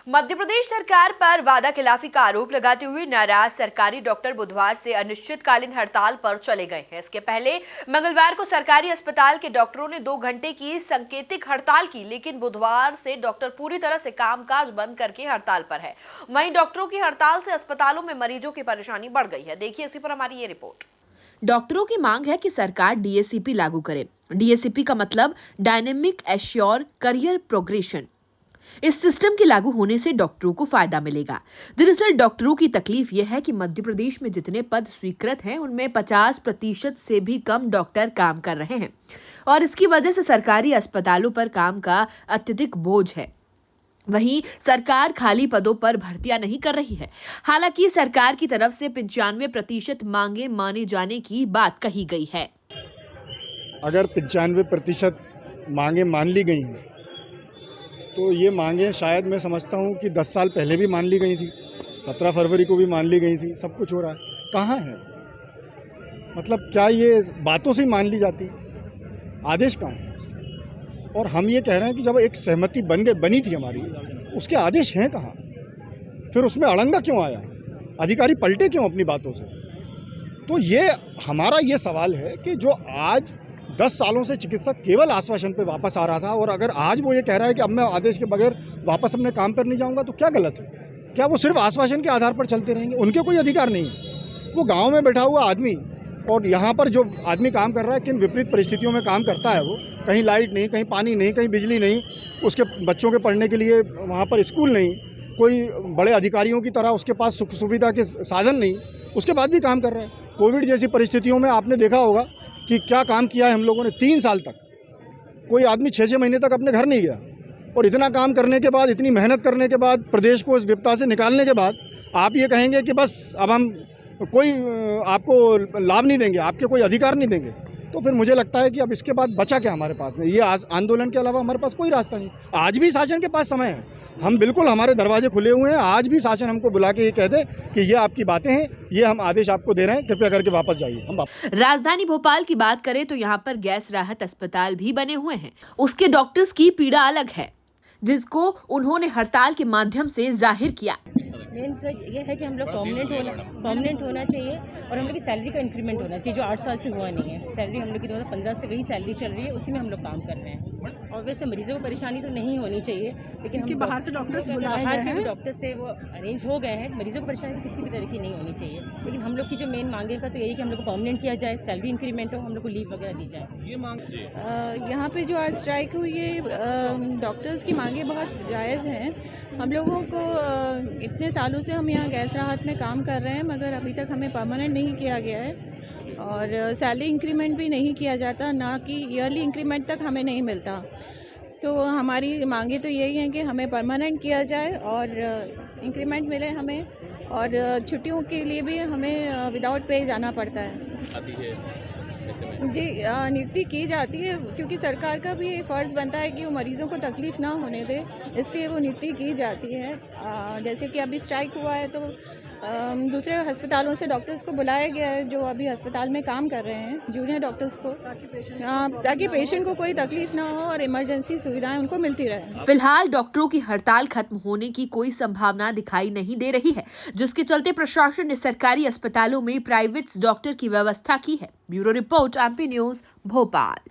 मध्य प्रदेश सरकार पर वादाखिलाफी का आरोप लगाते हुए नाराज सरकारी डॉक्टर बुधवार से अनिश्चितकालीन हड़ताल पर चले गए हैं। इसके पहले मंगलवार को सरकारी अस्पताल के डॉक्टरों ने 2 घंटे की सांकेतिक हड़ताल की, लेकिन बुधवार से डॉक्टर पूरी तरह से कामकाज बंद करके हड़ताल पर है। वहीं डॉक्टरों की हड़ताल से अस्पतालों में मरीजों की परेशानी बढ़ गई है। देखिए इसी पर हमारी ये रिपोर्ट। डॉक्टरों की मांग है कि सरकार डीएसीपी लागू करे। डीएसीपी का मतलब डायनेमिक एश्योर करियर प्रोग्रेशन। इस सिस्टम के लागू होने से डॉक्टरों को फायदा मिलेगा। दरअसल डॉक्टरों की तकलीफ यह है कि मध्य प्रदेश में जितने पद स्वीकृत हैं उनमें 50% से भी कम डॉक्टर काम कर रहे हैं और इसकी वजह से सरकारी अस्पतालों पर काम का अत्यधिक बोझ है। वहीं सरकार खाली पदों पर भर्तियां नहीं कर रही है। हालांकि सरकार की तरफ से 95% मांगे माने जाने की बात कही गई है। अगर 95% मांगे मान ली गई हैं तो ये मांगे शायद मैं समझता हूँ कि 10 साल पहले भी मान ली गई थी, 17 फरवरी को भी मान ली गई थी। सब कुछ हो रहा है, कहाँ है? मतलब क्या ये बातों से ही मान ली जाती? आदेश कहाँ है? और हम ये कह रहे हैं कि जब एक सहमति बनी थी हमारी, उसके आदेश हैं कहाँ? फिर उसमें अड़ंगा क्यों आया? अधिकारी पलटे क्यों अपनी बातों से? तो ये हमारा ये सवाल है कि जो आज 10 सालों से चिकित्सक केवल आश्वासन पे वापस आ रहा था और अगर आज वो ये कह रहा है कि अब मैं आदेश के बगैर वापस अपने काम पर नहीं जाऊंगा, तो क्या गलत है? क्या वो सिर्फ आश्वासन के आधार पर चलते रहेंगे? उनके कोई अधिकार नहीं है। वो गांव में बैठा हुआ आदमी और यहाँ पर जो आदमी काम कर रहा है, किन विपरीत परिस्थितियों में काम करता है वो। कहीं लाइट नहीं, कहीं पानी नहीं, कहीं बिजली नहीं, उसके बच्चों के पढ़ने के लिए वहाँ पर स्कूल नहीं, कोई बड़े अधिकारियों की तरह उसके पास सुख सुविधा के साधन नहीं, उसके बाद भी काम कर रहा है। कोविड जैसी परिस्थितियों में आपने देखा होगा कि क्या काम किया है हम लोगों ने। 3 साल तक कोई आदमी 6-6 महीने तक अपने घर नहीं गया और इतना काम करने के बाद, इतनी मेहनत करने के बाद, प्रदेश को इस विपदा से निकालने के बाद आप ये कहेंगे कि बस अब हम कोई आपको लाभ नहीं देंगे, आपके कोई अधिकार नहीं देंगे, तो फिर मुझे लगता है कि अब इसके बाद बचा क्या हमारे पास में? ये आंदोलन के अलावा हमारे पास कोई रास्ता नहीं। आज भी शासन के पास समय है, हम बिल्कुल, हमारे दरवाजे खुले हुए हैं। आज भी शासन हमको बुला के ये कह दे कि ये आपकी बातें हैं, ये हम आदेश आपको दे रहे हैं, कृपया करके वापस जाइए। हम राजधानी भोपाल की बात करें तो यहाँ पर गैस राहत अस्पताल भी बने हुए हैं। उसके डॉक्टर्स की पीड़ा अलग है, जिसको उन्होंने हड़ताल के माध्यम से जाहिर किया। मेन सर ये है कि हम लोग परमानेंट होना चाहिए और हम लोग की सैलरी का इंक्रीमेंट होना चाहिए, जो 8 साल से हुआ नहीं है। सैलरी हम लोग की 2015 से वही सैलरी चल रही है, उसी में हम लोग काम कर रहे हैं। और वैसे मरीजों को परेशानी तो नहीं होनी चाहिए, लेकिन हम बाहर से डॉक्टर्स बुलाए गए हैं, डॉक्टर से वो अरेंज हो गए हैं। मरीजों को परेशानी किसी भी तरह की नहीं होनी चाहिए, लेकिन हम लोग की जो मेन मांगे का तो यही कि हम लोग को परमानेंट किया जाए, सैलरी इंक्रीमेंट हो, हम लोग को लीव वगैरह दी जाए। ये मांग यहाँ पे जो आज स्ट्राइक हुई है, डॉक्टर्स की मांगे बहुत जायज़ हैं। हम लोगों को इतने सालों से हम यहाँ गैस राहत में काम कर रहे हैं, मगर अभी तक हमें परमानेंट नहीं किया गया है और सैलरी इंक्रीमेंट भी नहीं किया जाता, ना कि ईयरली इंक्रीमेंट तक हमें नहीं मिलता। तो हमारी मांगे तो यही हैं कि हमें परमानेंट किया जाए और इंक्रीमेंट मिले हमें, और छुट्टियों के लिए भी हमें विदाउट पे जाना पड़ता है। जी, नियुक्ति की जाती है क्योंकि सरकार का भी फ़र्ज़ बनता है कि वो मरीज़ों को तकलीफ़ ना होने दे, इसलिए वो नियुक्ति की जाती है। जैसे कि अभी स्ट्राइक हुआ है तो दूसरे अस्पतालों से डॉक्टर्स को बुलाया गया है जो अभी अस्पताल में काम कर रहे हैं, जूनियर डॉक्टर्स को, ताकि पेशेंट को कोई तकलीफ ना हो और इमरजेंसी सुविधाएं उनको मिलती रहे। फिलहाल डॉक्टरों की हड़ताल खत्म होने की कोई संभावना दिखाई नहीं दे रही है, जिसके चलते प्रशासन ने सरकारी अस्पतालों में प्राइवेट डॉक्टर की व्यवस्था की है। Bureau report, MP news, Bhopal.